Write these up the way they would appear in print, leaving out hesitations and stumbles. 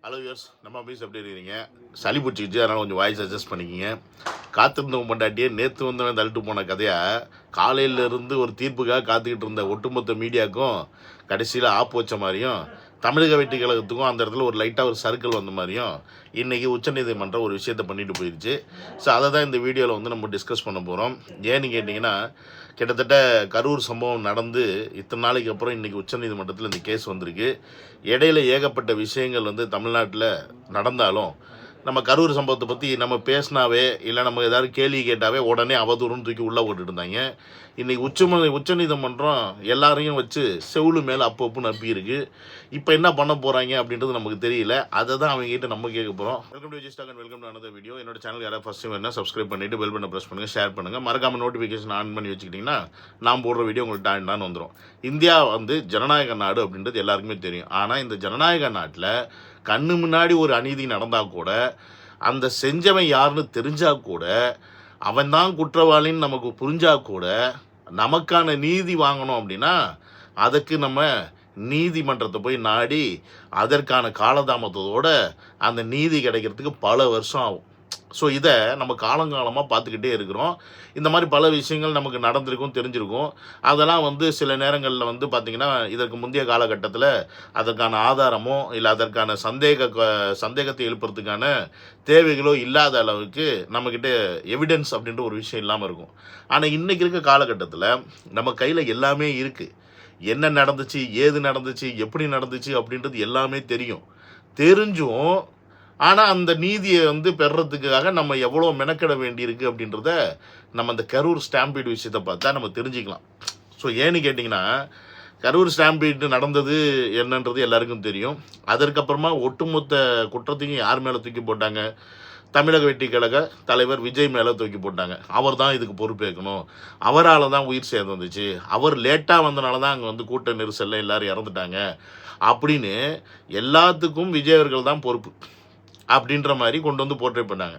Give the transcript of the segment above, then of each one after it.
Hello யோஸ் நம்ம office எப்படி இருக்கிறீங்க? சளி பிடிச்சிக்கிச்சு, அதனால் கொஞ்சம் வாய்ஸ் அட்ஜஸ்ட் பண்ணிக்கிங்க. காத்திருந்தவன் பொண்டாட்டியே நேற்று வந்தவன் தள்ளிட்டு போன கதையாக காலையிலேருந்து ஒரு தீர்ப்புக்காக காத்துக்கிட்டு இருந்த ஒட்டுமொத்த மீடியாவுக்கும் கடைசியில் ஆப்பு வச்ச மாதிரியும், தமிழக வெற்றி கழகத்துக்கும் அந்த இடத்துல ஒரு லைட்டாக ஒரு சர்க்கிள் வந்த மாதிரியும் இன்றைக்கி உச்சநீதிமன்றம் ஒரு விஷயத்தை பண்ணிட்டு போயிடுச்சு. ஸோ அதை தான் இந்த வீடியோவில் வந்து நம்ம டிஸ்கஸ் பண்ண போகிறோம். ஏன்னு கேட்டிங்கன்னா, கிட்டத்தட்ட கரூர் சம்பவம் நடந்து இத்தனை நாளைக்கு அப்புறம் இன்றைக்கி உச்சநீதிமன்றத்தில் இந்த கேஸ் வந்திருக்கு. இடையில ஏகப்பட்ட விஷயங்கள் வந்து தமிழ்நாட்டில் நடந்தாலும், நம்ம கரூர் சம்பவத்தை பற்றி நம்ம பேசினாவே இல்லை நம்ம ஏதாவது கேள்வி கேட்டாவே உடனே அவதூறுன்னு தூக்கி உள்ளே போட்டுட்டு இருந்தாங்க. இன்றைக்கி உச்சநீதிமன்றம் எல்லாரையும் வச்சு செவுளு மேலே அப்பப்புன்னு அப்பியிருக்கு. இப்போ என்ன பண்ண போகிறாங்க அப்படின்றது நமக்கு தெரியல. அதை தான் அவங்ககிட்ட நம்ம கேட்க போகிறோம். Welcome to Vijay and welcome to another video. என்னோட சேனல் யாராவது ஃபஸ்ட் டைம் வேணால் சப்ஸ்கிரைப் பண்ணிவிட்டு பெல் பண்ண ப்ரெஸ் பண்ணுங்கள், ஷேர் பண்ணுங்கள். மறக்காமல் நோட்டிஃபிகேஷன் ஆன் பண்ணி வச்சுக்கிட்டிங்கன்னா நான் போடுற வீடியோ உங்களுக்கு டான்னு வந்துடும். இந்தியா வந்து ஜனநாயக நாடு அப்படின்றது எல்லாருக்குமே தெரியும். ஆனால் இந்த ஜனநாயக நாட்டில் கண்ணு முன்னாடி ஒரு அநீதி நடந்தால் கூட, அந்த செஞ்சவன் யாருன்னு தெரிஞ்சால் கூட, அவன் தான் குற்றவாளின்னு நமக்கு புரிஞ்சால் கூட, நமக்கான நீதி வாங்கணும் அப்படின்னா அதுக்கு நம்ம நீதிமன்றத்தை போய் நாடி அதற்கான காலதாமத்தத்தோட அந்த நீதி கிடைக்கிறதுக்கு பல வருஷம் ஆகும். ஸோ இதை நம்ம காலங்காலமாக பார்த்துக்கிட்டே இருக்கிறோம். இந்த மாதிரி பல விஷயங்கள் நமக்கு நடந்திருக்கும், தெரிஞ்சிருக்கும். அதெல்லாம் வந்து சில நேரங்களில் வந்து பார்த்திங்கன்னா, இதற்கு முந்தைய காலகட்டத்தில் அதற்கான ஆதாரமோ இல்லை அதற்கான சந்தேகத்தை எழுப்புறதுக்கான தேவைகளோ இல்லாத அளவுக்கு நம்மக்கிட்ட எவிடன்ஸ் அப்படின்ற ஒரு விஷயம் இல்லாமல் இருக்கும். ஆனால் இன்றைக்கி இருக்க காலகட்டத்தில் நம்ம கையில் எல்லாமே இருக்குது. என்ன நடந்துச்சு, ஏது நடந்துச்சு, எப்படி நடந்துச்சு அப்படின்றது எல்லாமே தெரியும். தெரிஞ்சும் ஆனால் அந்த நீதியை வந்து பெறுறதுக்காக நம்ம எவ்வளோ மெனக்கிட வேண்டியிருக்கு அப்படின்றத நம்ம அந்த கரூர் ஸ்டாம்பீடு விஷயத்தை பார்த்தா நம்ம தெரிஞ்சுக்கலாம். ஸோ ஏன்னு கேட்டிங்கன்னா, கரூர் ஸ்டாம்பீடு நடந்தது என்னன்றது எல்லாருக்கும் தெரியும். அதற்கப்புறமா ஒட்டுமொத்த குற்றத்தையும் யார் மேலே தூக்கி போட்டாங்க? தமிழக வெற்றி கழக தலைவர் விஜய் மேலே தூக்கி போட்டாங்க. அவர் தான் இதுக்கு பொறுப்பேற்கணும், அவரால் தான் உயிர் சேதம் வந்துச்சு, அவர் லேட்டாக வந்தனால தான் அங்கே வந்து கூட்ட நெரிசலில் எல்லோரும் இறந்துட்டாங்க அப்படின்னு எல்லாத்துக்கும் விஜய் அவர்கள் தான் பொறுப்பு அப்படின்ற மாதிரி கொண்டு வந்து போர்ட்ரேட் பண்ணாங்க.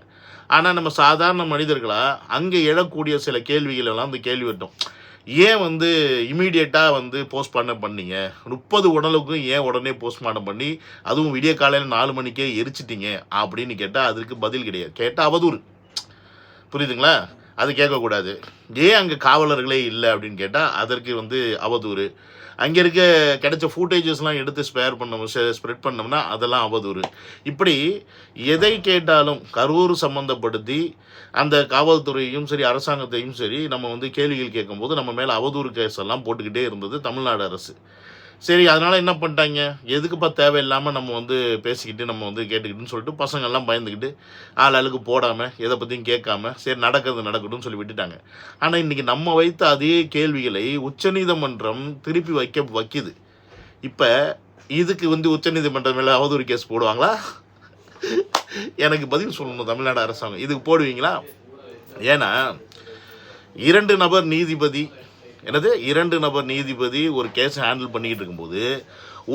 ஆனால் நம்ம சாதாரண மனிதர்களாக அங்கே எழக்கூடிய சில கேள்விகள் எல்லாம் அந்த கேள்வி வட்டும். ஏன் வந்து இமீடியட்டாக வந்து போஸ்ட்மார்ட்டம் பண்ணீங்க? 30 உடலுக்கும் ஏன் உடனே போஸ்ட்மார்ட்டம் பண்ணி அதுவும் விடிய காலையில் 4 மணிக்கே எரிச்சிட்டிங்க அப்படின்னு கேட்டால் அதற்கு பதில் கிடையாது. கேட்டால் அவதூறு. புரியுதுங்களா? அது கேட்கக்கூடாது. ஏன் அங்கே காவலர்களே இல்லை அப்படின்னு கேட்டால் அதற்கு வந்து அவதூறு. அங்கே இருக்க கிடைச்ச ஃபுட்டேஜஸ்லாம் எடுத்து ஸ்ப்ரெட் பண்ணோம்னா அதெல்லாம் அவதூறு. இப்படி எதை கேட்டாலும் கரூர் சம்மந்தப்படுத்தி அந்த காவல்துறையும் சரி அரசாங்கத்தையும் சரி நம்ம வந்து கேள்விகள் கேட்கும்போது நம்ம மேலே அவதூறு கேஸ் எல்லாம் போட்டுக்கிட்டே இருந்தது தமிழ்நாடு அரசு. சரி, அதனால் என்ன பண்ணிட்டாங்க, எதுக்குப்பா தேவையில்லாமல் நம்ம வந்து பேசிக்கிட்டு நம்ம வந்து கேட்டுக்கிட்டுன்னு சொல்லிட்டு பசங்கள்லாம் பயந்துக்கிட்டு ஆளுக்கு போடாமல் எதை பற்றியும் கேட்காம சரி நடக்கிறது நடக்கட்டும்னு சொல்லி விட்டுட்டாங்க. ஆனால் இன்றைக்கி நம்ம வைத்த அதே கேள்விகளை உச்சநீதிமன்றம் திருப்பி வைக்குது. இப்போ இதுக்கு வந்து உச்சநீதிமன்றம் மேலே அவதூறு கேஸ் போடுவாங்களா? எனக்கு பதில் சொல்லணும் தமிழ்நாடு அரசாங்கம். இதுக்கு போடுவீங்களா? ஏன்னா 2 நபர் நீதிபதி ஒரு கேஸை ஹேண்டில் பண்ணிக்கிட்டு இருக்கும்போது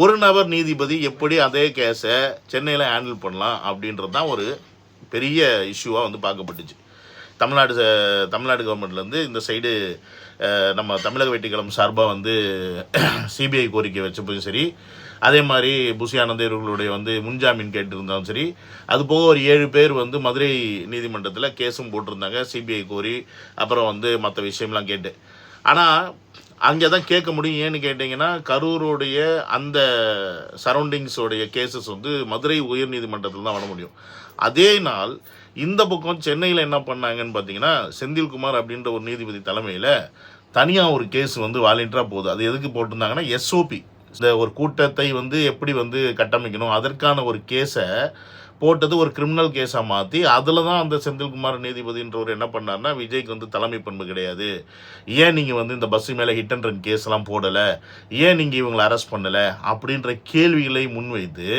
ஒரு நபர் நீதிபதி எப்படி அதே கேஸை சென்னையில் ஹேண்டில் பண்ணலாம் அப்படின்றது தான் ஒரு பெரிய இஷ்யூவாக வந்து பார்க்கப்பட்டுச்சு. தமிழ்நாடு கவர்மெண்ட்லேருந்து இந்த சைடு நம்ம தமிழக வெற்றி கழகம் சார்பாக வந்து சிபிஐ கோரிக்கை வச்சப்போதும் சரி, அதே மாதிரி புசி ஆனந்த் இவர்களுடைய வந்து முன்ஜாமீன் கேட்டிருந்தாலும் சரி, அது போக ஒரு 7 பேர் வந்து மதுரை நீதிமன்றத்தில் கேஸும் போட்டிருந்தாங்க சிபிஐ கோரி, அப்புறம் வந்து மற்ற விஷயம்லாம் கேட்டு. ஆனால் அங்கே தான் கேட்க முடியும். ஏன்னு கேட்டிங்கன்னா, கரூருடைய அந்த சரௌண்டிங்ஸோடைய கேசஸ் வந்து மதுரை உயர் நீதிமன்றத்தில் தான் வர முடியும். அதே நாள் இந்த பக்கம் சென்னையில் என்ன பண்ணாங்கன்னு பார்த்தீங்கன்னா, செந்தில்குமார் அப்படின்ற ஒரு நீதிபதி தலைமையில் தனியாக ஒரு கேஸ் வந்து வாலண்டியராக போகுது. அது எதுக்கு போட்டிருந்தாங்கன்னா, எஸ்ஓபி இந்த ஒரு கூட்டத்தை வந்து எப்படி வந்து கட்டமைக்கணும் அதற்கான ஒரு கேஸை போட்டது ஒரு கிரிமினல் கேஸாக மாற்றி அதில் தான் அந்த செந்தில்குமார் நீதிபதின்றவர் என்ன பண்ணார்னா, விஜய்க்கு வந்து தலைமை பண்பு கிடையாது, ஏன் நீங்கள் வந்து இந்த பஸ்ஸு மேலே ஹிட் அண்ட் ரன் கேஸ்லாம் போடலை, ஏன் நீங்கள் இவங்களை அரெஸ்ட் பண்ணலை அப்படின்ற கேள்விகளை முன்வைத்து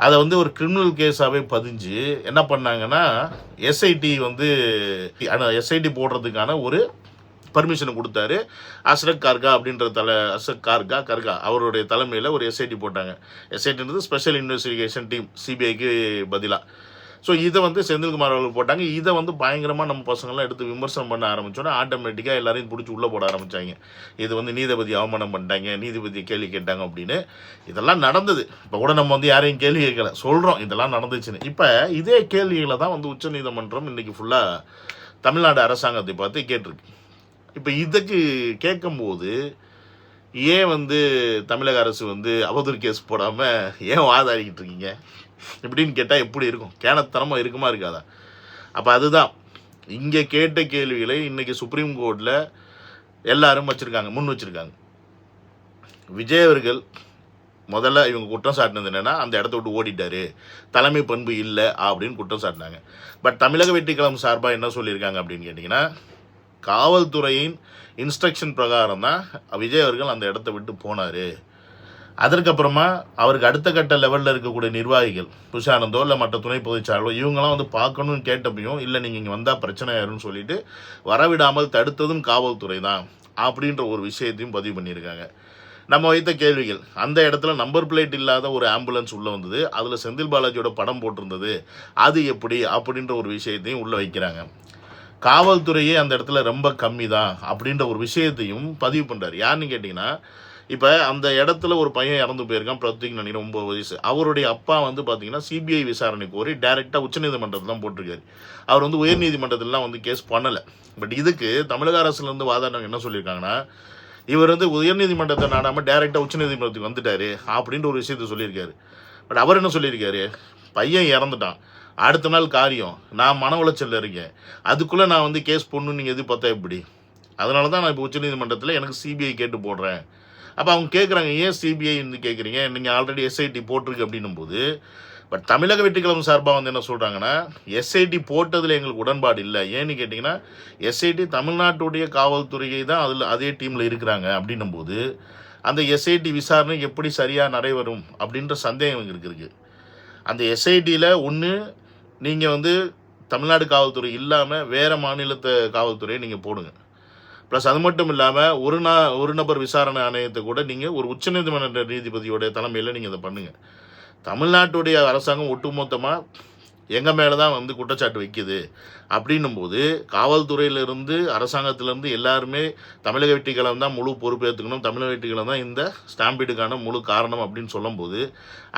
அதை வந்து ஒரு கிரிமினல் கேஸாகவே பதிஞ்சு என்ன பண்ணாங்கன்னா, எஸ்ஐடி போடுறதுக்கான ஒரு பர்மிஷனை கொடுத்தாரு. அஷ்ரக் கர்கா அவருடைய தலைமையில் ஒரு எஸ்ஐடி போட்டாங்க. எஸ்ஐடின்றது ஸ்பெஷல் இன்வெஸ்டிகேஷன் டீம், சிபிஐக்கு பதிலாக. ஸோ இதை வந்து செந்தில்குமார் அவர்கள் போட்டாங்க. இதை வந்து பயங்கரமாக நம்ம பசங்கள்லாம் எடுத்து விமர்சனம் பண்ண ஆரம்பித்தோன்னா ஆட்டோமேட்டிக்காக எல்லாரையும் பிடிச்சி உள்ளே போட ஆரம்பித்தாங்க. இது வந்து நீதிபதி அவமானம் பண்ணிட்டாங்க, நீதிபதி கேள்வி கேட்டாங்க அப்படின்னு. இதெல்லாம் நடந்தது. இப்போ கூட நம்ம வந்து யாரையும் கேள்வி கேட்கல, சொல்கிறோம் இதெல்லாம் நடந்துச்சுன்னு. இப்போ இதே கேள்விகளை தான் வந்து உச்சநீதிமன்றம் இன்றைக்கி ஃபுல்லாக தமிழ்நாடு அரசாங்கத்தை பார்த்து கேட்டிருக்கு. இப்போ இதுக்கு கேட்கும்போது ஏன் வந்து தமிழக அரசு வந்து அவதூறு கேஸ் போடாமல் ஏன் வாதாடிக்கிட்டு இருக்கீங்க இப்படின்னு கேட்டால் எப்படி இருக்கும்? கேனத்தனமாக இருக்குமா இருக்காதா? அப்போ அதுதான் இங்கே கேட்ட கேள்விகளை இன்றைக்கி சுப்ரீம் கோர்ட்டில் எல்லாரும் முன் வச்சுருக்காங்க. விஜய் அவர்கள் முதல்ல இவங்க குற்றம் சாட்டினது என்னென்னா அந்த இடத்த விட்டு ஓடிட்டாரு, தலைமை பண்பு இல்லை அப்படின்னு குற்றம் சாட்டினாங்க. பட் தமிழக வெற்றிக்கழகம் சார்பாக என்ன சொல்லியிருக்காங்க அப்படின்னு கேட்டிங்கன்னா, காவல்துறையின் இன்ஸ்ட்ரக்ஷன் பிரகாரம் தான் விஜய் அவர்கள் அந்த இடத்த விட்டு போனார். அதற்கப்புறமா அவருக்கு அடுத்த கட்ட லெவலில் இருக்கக்கூடிய நிர்வாகிகள் புஷானந்தோ இல்லை மற்ற துணை பொதுச்சாளரோ இவங்களாம் வந்து பார்க்கணும்னு கேட்டப்பையும் இல்லை நீங்கள் இங்கே வந்தால் பிரச்சனை ஆயிரும்னு சொல்லிட்டு வரவிடாமல் தடுத்ததும் காவல்துறை தான் அப்படின்ற ஒரு விஷயத்தையும் பதிவு பண்ணியிருக்காங்க. நம்ம வைத்த கேள்விகள், அந்த இடத்துல நம்பர் பிளேட் இல்லாத ஒரு ஆம்புலன்ஸ் உள்ளே வந்தது, அதில் செந்தில் பாலாஜியோட படம் போட்டிருந்தது, அது எப்படி அப்படின்ற ஒரு விஷயத்தையும் உள்ளே வைக்கிறாங்க. காவல்துறையே அந்த இடத்துல ரொம்ப கம்மி தான் அப்படின்ற ஒரு விஷயத்தையும் பதிவு பண்ணுறாரு. யாருன்னு கேட்டிங்கன்னா, இப்போ அந்த இடத்துல ஒரு பையன் இறந்து போயிருக்கான், பிரத்யேக் நினைக்கிறேன் 9 வயசு. அவருடைய அப்பா வந்து பார்த்தீங்கன்னா சிபிஐ விசாரணை கோரி டைரெக்டாக உச்சநீதிமன்றத்தில் தான் போட்டிருக்காரு. அவர் வந்து உயர்நீதிமன்றத்திலாம் வந்து கேஸ் பண்ணலை. பட் இதுக்கு தமிழக அரசுலேருந்து வாதாடினவங்க என்ன சொல்லியிருக்காங்கன்னா, இவர் வந்து உயர்நீதிமன்றத்தை நாடாமல் டைரெக்டாக உச்சநீதிமன்றத்துக்கு வந்துட்டார் அப்படின்ற ஒரு விஷயத்த சொல்லியிருக்காரு. பட் அவர் என்ன சொல்லியிருக்காரு, பையன் இறந்துட்டான், அடுத்த நாள் காரியம், நான் மன உளைச்சலில் இருக்கேன், அதுக்குள்ளே நான் வந்து கேஸ் போடணும்னு நீங்கள் எதிர்பார்த்தா எப்படி? அதனால தான் நான் இப்போ உச்சநீதிமன்றத்தில் எனக்கு சிபிஐ கேட்டு போடுறேன். அப்போ அவங்க கேட்குறாங்க, ஏன் சிபிஐ வந்து கேட்குறீங்க, நீங்கள் ஆல்ரெடி எஸ்ஐடி போட்டிருக்கு அப்படின்னும் போது. பட் தமிழக வெற்றிக்கழகம் சார்பாக வந்து என்ன சொல்கிறாங்கன்னா, எஸ்ஐடி போட்டதில் எங்களுக்கு உடன்பாடு இல்லை. ஏன்னு கேட்டிங்கன்னா, எஸ்ஐடி தமிழ்நாட்டுடைய காவல்துறையை தான் அதே டீமில் இருக்கிறாங்க அப்படின்னும் போது அந்த எஸ்ஐடி விசாரணை எப்படி சரியாக நடைபெறும் அப்படின்ற சந்தேகம் இருக்குது. அந்த எஸ்ஐடியில் ஒன்று நீங்கள் வந்து தமிழ்நாடு காவல்துறை இல்லாமல் வேறு மாநிலத்தை காவல்துறையை நீங்கள் போடுங்க. ப்ளஸ் அது மட்டும் இல்லாமல் ஒரு நபர் விசாரணை ஆணையத்தை கூட நீங்கள் ஒரு உச்சநீதிமன்ற நீதிபதியோடைய தலைமையில் நீங்கள் இதை பண்ணுங்கள். தமிழ்நாட்டுடைய அரசாங்கம் ஒட்டுமொத்தமாக எங்கள் மேலே தான் வந்து குற்றச்சாட்டு வைக்குது அப்படின்னும் போது காவல்துறையிலிருந்து அரசாங்கத்திலேருந்து எல்லாருமே தமிழக வெற்றிக்கழகம் தான் முழு பொறுப்பேற்றுக்கணும், தமிழக வெற்றிக்கழகம் தான் இந்த ஸ்டாம்பீடுக்கான முழு காரணம் அப்படின்னு சொல்லும்போது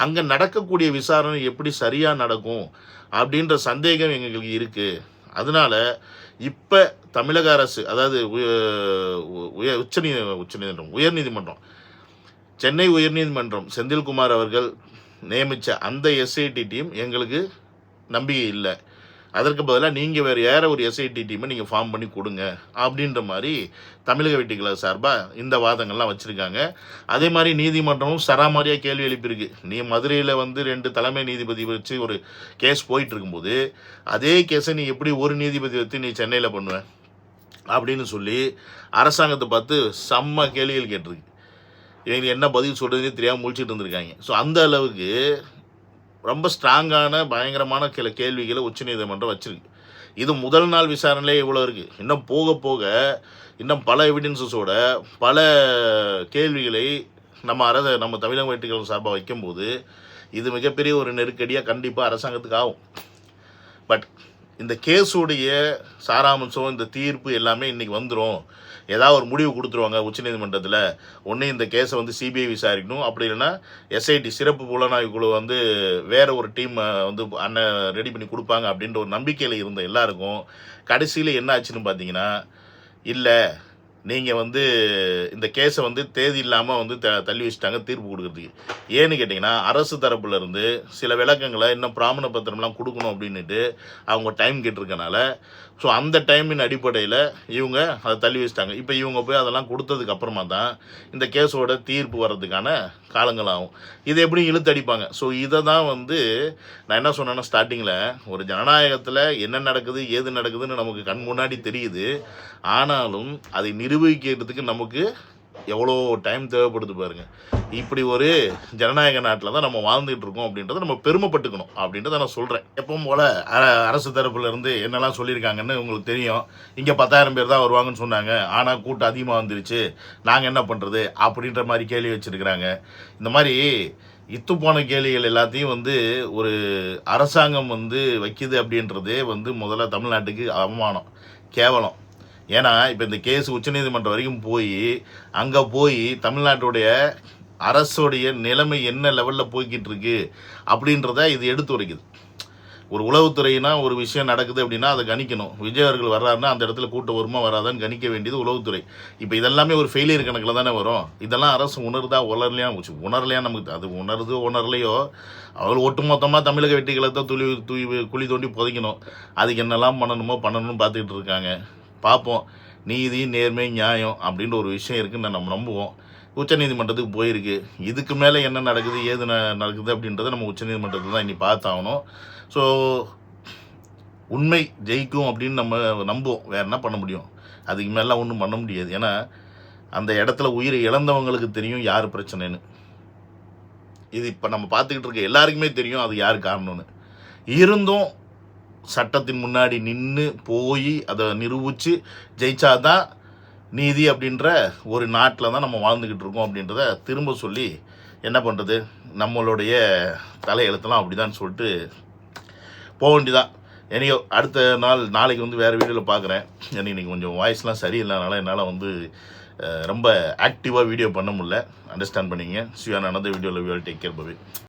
அங்கே நடக்கக்கூடிய விசாரணை எப்படி சரியாக நடக்கும் அப்படின்ற சந்தேகம் எங்களுக்கு இருக்குது. அதனால் இப்போ தமிழக அரசு, அதாவது உயர்நீதிமன்றம் சென்னை உயர்நீதிமன்றம் செந்தில்குமார் அவர்கள் நியமித்த அந்த எஸ்ஐடி டீம் எங்களுக்கு நம்பிக்கை இல்லை, அதற்கு பதிலாக நீங்கள் வேறு ஒரு எஸ்ஐடி டீமை நீங்கள் ஃபார்ம் பண்ணி கொடுங்க அப்படின்ற மாதிரி தமிழக வெற்றிக்கழகம் சார்பாக இந்த வாதங்கள்லாம் வச்சுருக்காங்க. அதே மாதிரி நீதிமன்றமும் சராமாரியாக கேள்வி எழுப்பியிருக்கு. நீ மதுரையில் வந்து 2 தலைமை நீதிபதி வச்சு ஒரு கேஸ் போயிட்டு இருக்கும்போது அதே கேஸை நீ எப்படி ஒரு நீதிபதி வச்சு நீ சென்னையில் பண்ணுவேன் அப்படின்னு சொல்லி அரசாங்கத்தை பார்த்து செம்ம கேள்விகள் கேட்டிருக்கு. இவங்க என்ன பதில் சொல்கிறதுனே தெரியாமல் முழிச்சிட்டு இருந்திருக்காங்க. ஸோ அந்த அளவுக்கு ரொம்ப ஸ்ட்ராங்கான பயங்கரமான கேள்விகளை உச்சநீதிமன்றம் வச்சுருக்கு. இது முதல் நாள் விசாரணையிலே இவ்வளோ இருக்குது. இன்னும் போக போக இன்னும் பல எவிடன்ஸஸோட பல கேள்விகளை நம்ம தமிழக வெற்றிக்கழகம் சார்பாக வைக்கும்போது இது மிகப்பெரிய ஒரு நெருக்கடியாக கண்டிப்பாக அரசாங்கத்துக்கு ஆகும். பட் இந்த கேஸுடைய சாராம்சம், இந்த தீர்ப்பு எல்லாமே இன்றைக்கி வந்துடும், ஏதாவது ஒரு முடிவு கொடுத்துருவாங்க உச்சநீதிமன்றத்தில். ஒன்று இந்த கேஸை வந்து சிபிஐ விசாரிக்கணும், அப்படி இல்லைன்னா எஸ்ஐடி சிறப்பு புலனாய்வு குழு வந்து வேறு ஒரு டீம் வந்து ரெடி பண்ணி கொடுப்பாங்க அப்படின்ற ஒரு நம்பிக்கையில் இருந்த எல்லாருக்கும் கடைசியில் என்ன ஆச்சுன்னு பார்த்தீங்கன்னா, இல்லை நீங்கள் வந்து இந்த கேஸை வந்து தேதி இல்லாமல் வந்து தள்ளி வச்சுட்டாங்க தீர்ப்பு கொடுக்குறதுக்கு. ஏன்னு கேட்டிங்கன்னா, அரசு தரப்புலேருந்து சில விளக்கங்களை இன்னும் பிராமண பத்திரம்லாம் கொடுக்கணும் அப்படின்ட்டு அவங்க டைம் கேட்டிருக்கனால ஸோ அந்த டைமின் அடிப்படையில் இவங்க அதை தள்ளி வச்சுட்டாங்க. இப்போ இவங்க போய் அதெல்லாம் கொடுத்ததுக்கு அப்புறமா தான் இந்த கேஸோட தீர்ப்பு வர்றதுக்கான காலங்கள் ஆகும். இதை எப்படி இழுத்தடிப்பாங்க? ஸோ இதை தான் வந்து நான் என்ன சொன்னேன்னா, ஸ்டார்டிங்கில் ஒரு ஜனநாயகத்தில் என்ன நடக்குது ஏது நடக்குதுன்னு நமக்கு கண் முன்னாடி தெரியுது. ஆனாலும் அதை நிரூபிக்கிறதுக்கு நமக்கு எவ்வளோ டைம் தேவைப்படுது பாருங்கள். இப்படி ஒரு ஜனநாயக நாட்டில் தான் நம்ம வாழ்ந்துகிட்டு இருக்கோம் அப்படின்றத நம்ம பெருமைப்பட்டுக்கணும் அப்படின்றத நான் சொல்கிறேன். எப்பவும் போல் அரசு தரப்புலேருந்து என்னெல்லாம் சொல்லியிருக்காங்கன்னு உங்களுக்கு தெரியும். இங்கே 10,000 பேர் தான் வருவாங்கன்னு சொன்னாங்க, ஆனால் கூட்டம் அதிகமாக வந்துருச்சு, நாங்கள் என்ன பண்ணுறது அப்படின்ற மாதிரி கேள்வி வச்சுருக்கிறாங்க. இந்த மாதிரி இத்து போன கேள்விகள் எல்லாத்தையும் வந்து ஒரு அரசாங்கம் வந்து வைக்குது அப்படின்றதே வந்து முதல்ல தமிழ்நாட்டுக்கு அவமானம், கேவலம். ஏன்னா இப்போ இந்த கேஸ் உச்சநீதிமன்றம் வரைக்கும் போய் அங்கே போய் தமிழ்நாட்டுடைய அரசுடைய நிலைமை என்ன லெவலில் போய்கிட்டு இருக்கு அப்படின்றத இது எடுத்து உரைக்குது. ஒரு உளவுத்துறைனா ஒரு விஷயம் நடக்குது அப்படின்னா அதை கணிக்கணும். விஜய் அவர்கள் வர்றாருன்னா அந்த இடத்துல கூட்டம் வருமா வராதான்னு கணிக்க வேண்டியது உளவுத்துறை. இப்போ இதெல்லாமே ஒரு ஃபெயிலியர் கணக்கில் தானே வரும். இதெல்லாம் அரசு உணர்தா உணரலையா நமக்கு அது உணரலையோ அவர்கள் ஒட்டுமொத்தமாக தமிழக வெட்டிகளை தான் குழி தோண்டி புதைக்கணும். அதுக்கு என்னெல்லாம் பண்ணணும்னு பார்த்துக்கிட்டு இருக்காங்க. பார்ப்போம். நீதி, நேர்மை, நியாயம் அப்படின்ற ஒரு விஷயம் இருக்குன்னு நம்ம நம்புவோம். உச்சநீதிமன்றத்துக்கு போயிருக்கு. இதுக்கு மேலே என்ன நடக்குது ஏது நடக்குது அப்படின்றத நம்ம உச்சநீதிமன்றத்தில் தான் இனி பார்த்தாகணும். ஸோ உண்மை ஜெயிக்கும் அப்படின்னு நம்ம நம்புவோம். வேறு என்ன பண்ண முடியும்? அதுக்கு மேலாம் ஒன்றும் பண்ண முடியாது. ஏன்னா அந்த இடத்துல உயிரை இழந்தவங்களுக்கு தெரியும் யார் பிரச்சனைன்னு. இது இப்போ நம்ம பார்த்துக்கிட்டு இருக்க எல்லாருக்குமே தெரியும் அது யார் காரணம்னு. இருந்தும் சட்டத்தின் முன்னாடி நின்று போய் அதை நிரூபித்து ஜெயிச்சாதான் நீதி அப்படின்ற ஒரு நாட்டில் தான் நம்ம வாழ்ந்துக்கிட்டு இருக்கோம் அப்படின்றத திரும்ப சொல்லி என்ன பண்ணுறது, நம்மளுடைய தலையெழுத்தெல்லாம் அப்படி தான் சொல்லிட்டு போக வேண்டியதான். என்னையோ அடுத்த நாளைக்கு வந்து வேறு வீடியோவில் பார்க்குறேன். எனக்கு இன்றைக்கி கொஞ்சம் வாய்ஸ்லாம் சரியில்லைனால என்னால் வந்து ரொம்ப ஆக்டிவாக வீடியோ பண்ண முடியல. அண்டர்ஸ்டாண்ட் பண்ணிங்க. ஸோ another வீடியோவில் வில் டேக் கேர். பை.